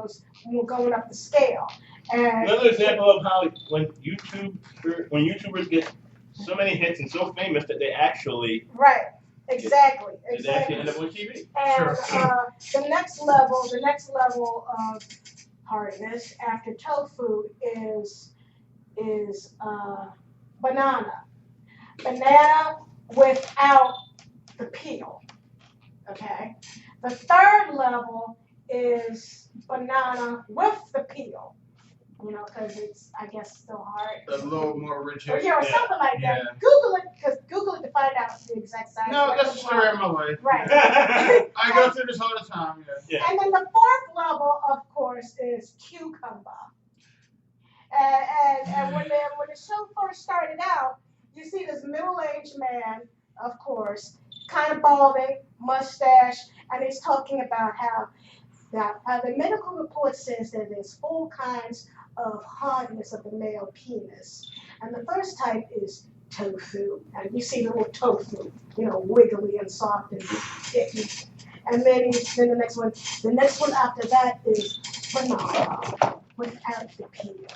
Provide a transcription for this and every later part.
kilos when we're going up the scale. And another example of how when YouTubers get so many hits and so famous that they actually exactly end up on TV. And the next level of hardness after tofu is banana without the peel. Okay. The third level is banana with the peel. Because it's, I guess, still hard. A little more rigid. Or something like that. Google it to find out the exact size. No, that's the story of my life. Right. I go through this all the time. Yeah. And then the fourth level, of course, is cucumber. And when the show first started out, you see this middle-aged man, of course, kind of balding, mustache, and he's talking about how the medical report says that there's 4 kinds of hardness of the male penis. And the first type is tofu. And you see the little tofu, wiggly and soft and sticky. And then the next one after that is banana without the peel.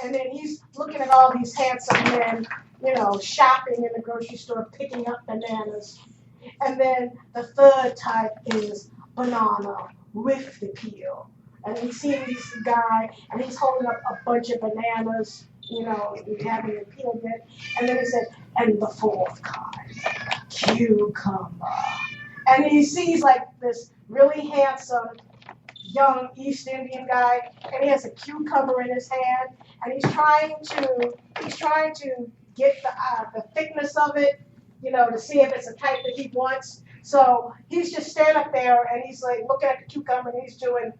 And then he's looking at all these handsome men, shopping in the grocery store, picking up bananas. And then the third type is banana with the peel. And we see this guy, and he's holding up a bunch of bananas, and having it peeled yet. And then he said, and the fourth kind, cucumber. And he sees like this really handsome young East Indian guy, and he has a cucumber in his hand, and he's trying to get the thickness of it, to see if it's a type that he wants. So he's just standing up there, and he's like looking at the cucumber, and he's doing.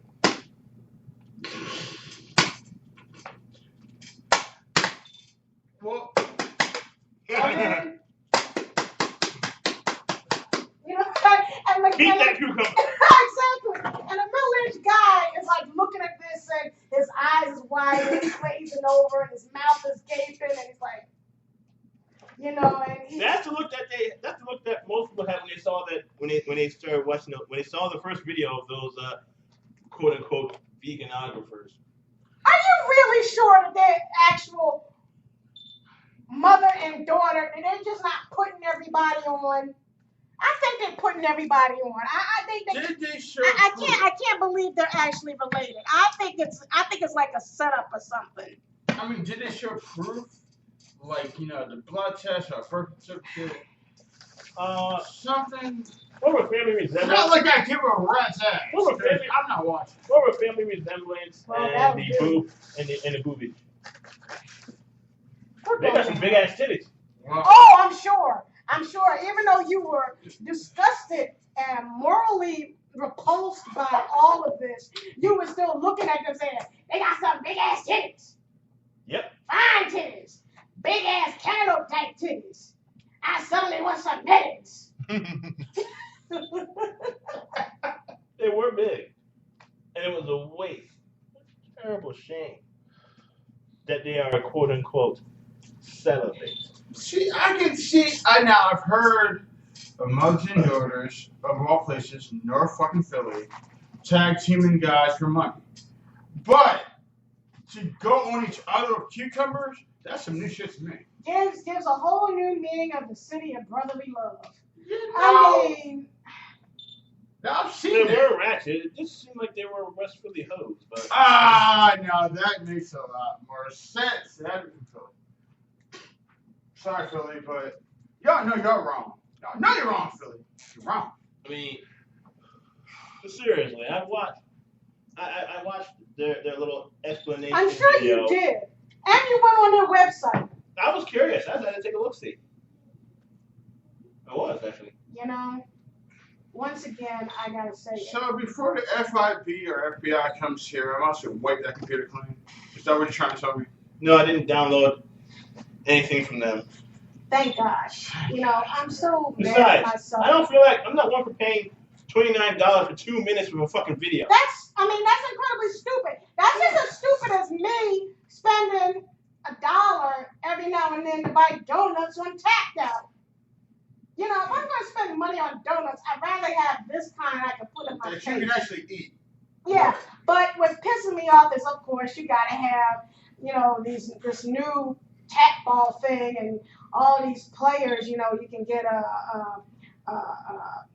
Well, Keep that cucumber. Exactly. And a middle-aged guy is like looking at this, and his eyes is wide, and he's glazing over, and his mouth is gaping, and he's like, and that's the look that most people had when they saw that when they started watching when they saw the first video of those quote unquote veganographers. Are you really sure that they're actual mother and daughter, and they're just not putting everybody on? I think they're putting everybody on. I think I can't believe they're actually related. I think it's like a setup or something. I mean, did they show proof? Like, the blood test or birth certificate? Something. What were family resemblance? Not like I give her a rat's ass. I'm not watching. What were family resemblance and the boobage? They got some big ass titties. Wow. Oh, I'm sure. Even though you were disgusted and morally repulsed by all of this, you were still looking at them saying, they got some big ass titties. Yep. Fine titties. Big ass cantaloupe type titties. I suddenly want some mittens. They were big. And it was a waste. Terrible shame that they are quote unquote celibate. See, I've heard of mothers and daughters of all places, North fucking Philly, tag teaming guys for money. But to go on each other with cucumbers, that's some new shit to me. Gives a whole new meaning of the city of brotherly love. I've seen They were ratchet. It just seemed like they were West Philly hoes. But no, that makes a lot more sense. Sorry, Philly, but y'all know you're wrong. No, you're wrong, Philly. You're wrong. I mean, seriously, I watched their little explanation. I'm sure video. you did. And you went on their website. I was curious. I had to take a look see. I was actually. Once again, I gotta say it. So before the FIB or FBI comes here, I'm also wipe that computer clean. Is that what you're trying to tell me? No, I didn't download anything from them. Thank God. I'm so mad at myself. I don't feel like I'm not one for paying $29 for 2 minutes of a fucking video. That's incredibly stupid. That's just as stupid as me spending $1 every now and then to buy donuts on Tapped Out. If I'm going to spend money on donuts, I'd rather have this kind I can put in my face. That you can actually eat. But what pisses me off is, of course, you got to have, this new tack ball thing and all these players. You can get a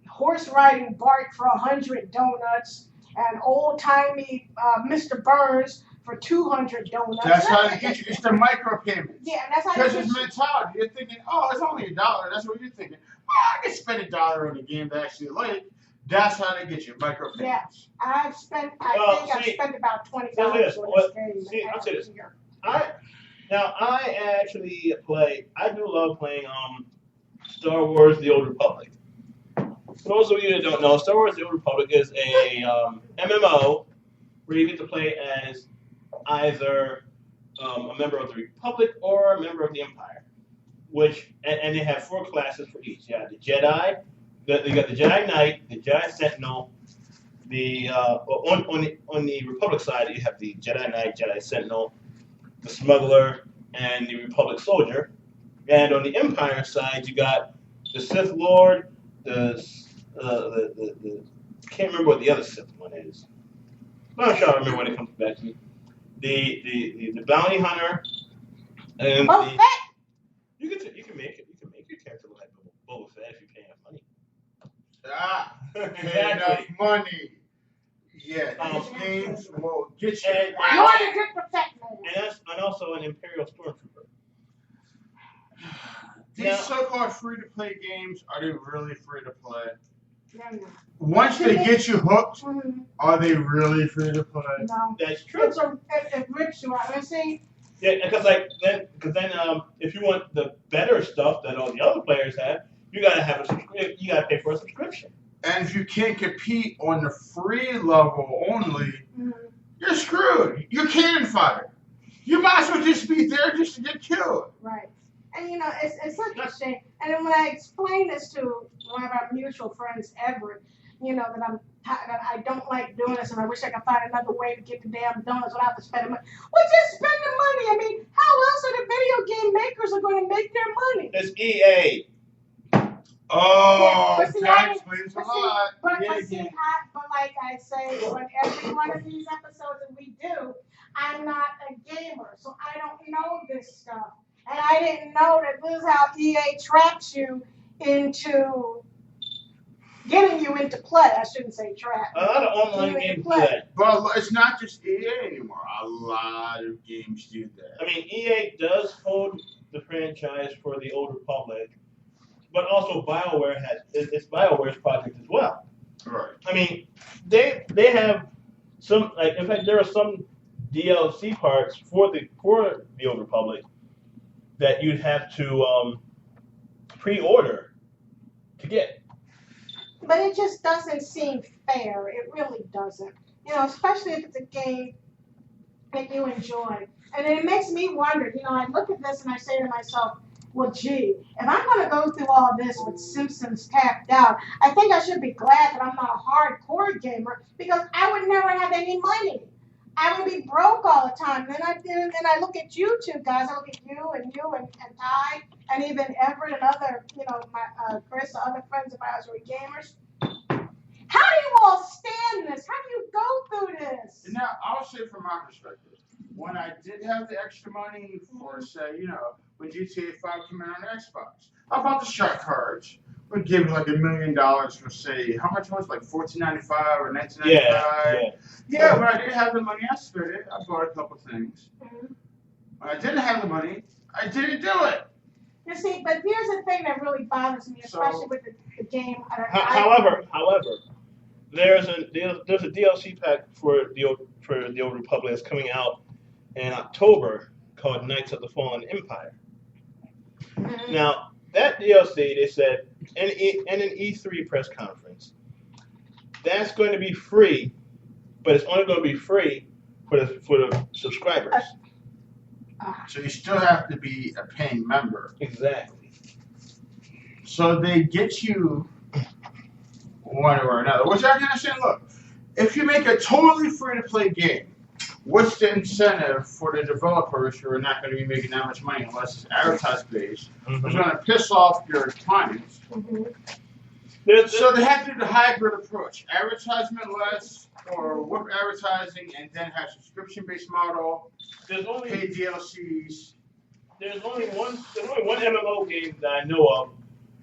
horse riding Bart for 100 donuts and old timey Mr. Burns for 200 donuts. That's how they get you. It's the micropayments. Yeah, that's how. Because it's mentality. You're thinking, oh, it's only $1. That's what you're thinking. Well, I can spend $1 on a game to actually like. That's how they get you micropayments. Yeah, I've spent about $20 on this game. See, I'll say this. I actually play. I do love playing Star Wars: The Old Republic. For those of you that don't know, Star Wars: The Old Republic is a MMO where you get to play as either a member of the Republic or a member of the Empire. And they have 4 classes for each. You got the Jedi. You got the Jedi Knight, the Jedi Sentinel. On the Republic side, you have the Jedi Knight, Jedi Sentinel, the Smuggler, and the Republic Soldier. And on the Empire side, you got the Sith Lord, the can't remember what the other Sith one is. I'm sure I remember when it comes back to me. The Bounty Hunter, and you can make your character look like Boba Fett if you pay enough money. Pay enough money. Yeah, these games will get you. And also an Imperial Stormtrooper. These so-called free-to-play games, are they really free-to-play? No. Once they get you hooked, are they really free-to-play? No. That's true. It rips you out. See? Yeah, because then if you want the better stuff that all the other players have, you gotta have a subscription. You gotta pay for a subscription. And if you can't compete on the free level only, you're screwed. You're cannon fodder. You might as well just be there just to get killed. Right. And it's such a shame. And then when I explain this to one of our mutual friends, Everett, that I don't like doing this and I wish I could find another way to get the damn donuts without spending money. Well, just spend the money. I mean, how else are the video game makers are going to make their money? It's EA. Oh, yeah, that explains a lot. But like I say on every one of these episodes that we do, I'm not a gamer, so I don't know this stuff. And I didn't know that this is how EA traps you into getting you into play. I shouldn't say trap. A lot of online games do that. But it's not just EA anymore. A lot of games do that. I mean, EA does hold the franchise for the Old Republic, but also BioWare it's BioWare's project as well. Right. I mean, they have some, like, in fact, there are some DLC parts for the Old Republic that you'd have to pre-order to get. But it just doesn't seem fair. It really doesn't. Especially if it's a game that you enjoy. And it makes me wonder, I look at this and I say to myself, well, gee, if I'm going to go through all this with Simpsons tapped out, I think I should be glad that I'm not a hardcore gamer because I would never have any money. I would be broke all the time. Then I look at you two guys. I look at you and Ty and even Everett and other, my Chris, other friends of ours who are gamers. How do you all stand this? How do you go through this? Now, I'll say from my perspective, when I did have the extra money for, say, when GTA 5 came out on Xbox, I bought the shark cards. Would give me like $1 million for, say, how much was it? Like $14.95 or $19.95? Yeah, when I didn't have the money, I spent it. I bought a couple things. When I didn't have the money, I didn't do it. You see, but here's the thing that really bothers me, especially with the game. However, there's a DLC pack for the Old Republic that's coming out in October called Knights of the Fallen Empire. Now, that DLC, they said in an E3 press conference, that's going to be free, but it's only going to be free for the subscribers. So you still have to be a paying member. Exactly. So they get you one or another. Which I can understand. Look, if you make a totally free-to-play game, what's the incentive for the developers who are not going to be making that much money unless it's advertised-based? It's going to piss off your clients. So they have to do the hybrid approach: advertisement less, or with advertising, and then have subscription-based model. There's only Pay DLCs. there's only one MMO game that I know of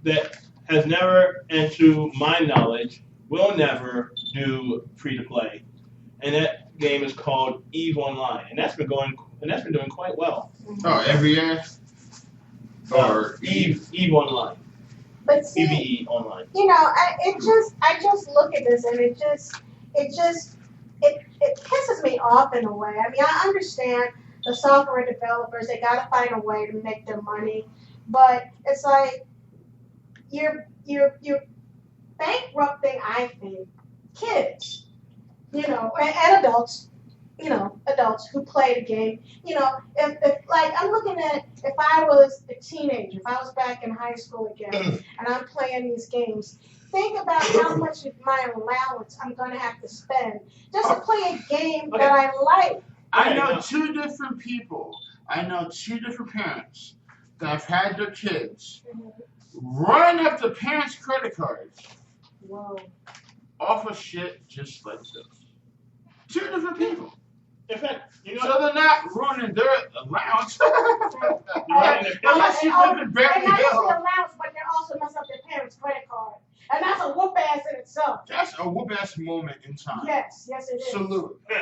that has never, and to my knowledge, will never do free to play, and that game is called EVE Online, and that's been doing quite well. Oh, every year. Or EVE Online, But see, EVE Online. I just look at this and it pisses me off in a way. I mean, I understand the software developers, they gotta find a way to make their money, but it's like you're bankrupting, I think, kids, and adults, adults who play the game. If like I'm looking at if I was a teenager, if I was back in high school again, and I'm playing these games, think about how much of my allowance I'm gonna have to spend just to play a game that I like. I know two different people. I know two different parents that have had their kids run up the parents' credit cards Whoa. off of shit just like this. Two different people. In fact, So they're not ruining their allowance. Unless Unless you live in And Beverly not just Hills. the allowance, but they're also messing up their parents' credit card. And that's a whoop ass in itself. That's a whoop ass moment in time. Yes, it is. Salute. No,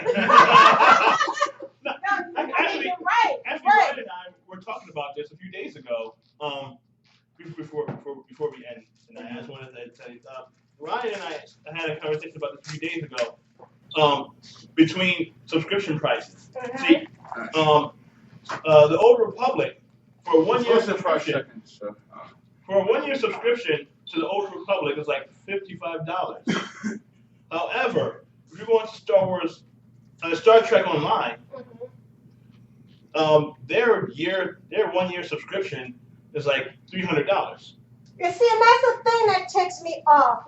I mean, you're right. Actually, Right. Ryan and I were talking about this a few days ago. Before we end tonight, I just wanted to tell you. Ryan and I had a conversation about this a few days ago. Between subscription prices. See, the Old Republic for a 1 year subscription. For a 1 year subscription to the Old Republic is like $55. However, if you go into Star Trek Online, their 1 year subscription is like $300. You see, and that's the thing that ticks me off.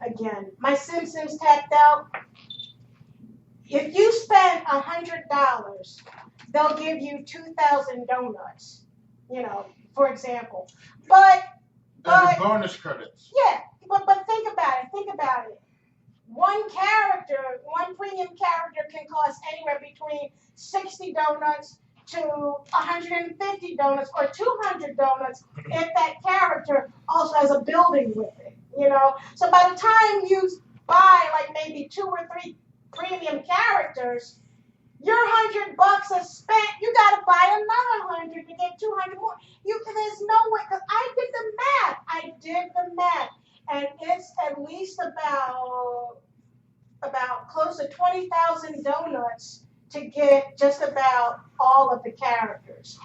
Again, my Simpsons tapped out. If you spend $100, they'll give you 2,000 donuts, for example. But And the bonus credits. yeah, but think about it. One premium character can cost anywhere between 60 donuts to 150 donuts or 200 donuts if that character also has a building with it, So by the time you buy like maybe 2 or 3 premium characters, your $100 is spent. You gotta buy another 100 to get 200 more. There's no way, because I did the math, and it's at least about close to 20,000 donuts to get just about all of the characters.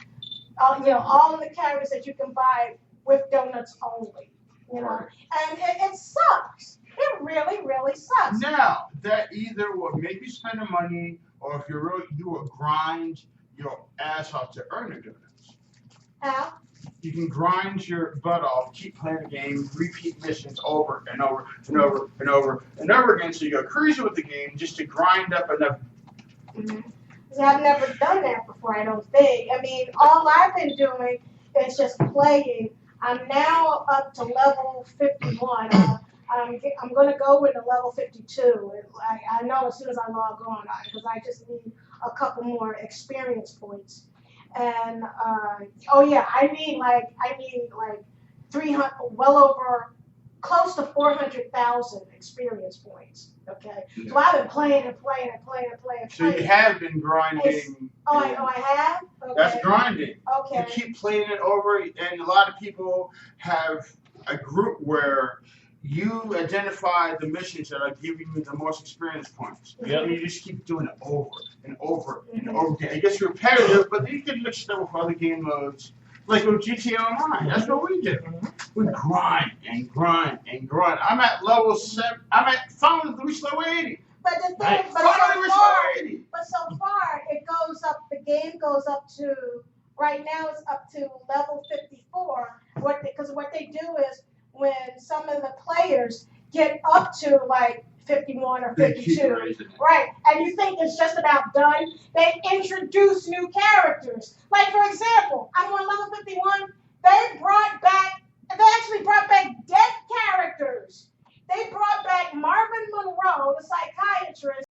All of the characters that you can buy with donuts only. Right. And it sucks. It really, really sucks. Now, that either will make you spend the money, or if you really do a grind your ass off to earn the donuts. How? You can grind your butt off, keep playing the game, repeat missions over and over and over and over and over again, so you go crazy with the game just to grind up enough. See, I've never done that before, I don't think. I mean, all I've been doing is just playing. I'm now up to level 51. I'm going to go into level 52. I know as soon as I log on, because I just need a couple more experience points. And I need like 300, well over, close to 400,000 experiance points. Okay, so I've been playing. So you have been grinding. I have. Okay. That's grinding. Okay. You keep playing it over, and a lot of people have a group where you identify the missions that are giving you the most experience points. Yep. And you just keep doing it over and over and over again. It gets repetitive, but you can mix it up with other game modes. Like with GTA Online, that's what we do. We grind and grind and grind. I'm at level 7. Finally reached level 80. But the thing, Right. but so far it goes up. The game goes up to right now. It's up to level 54. Because what they do is when some of the players get up to like 51 or 52, right? And you think it's just about done? They introduce new characters. Like for example, I'm on level 51. They brought back They actually brought back dead characters. They brought back Marvin Monroe, the psychiatrist,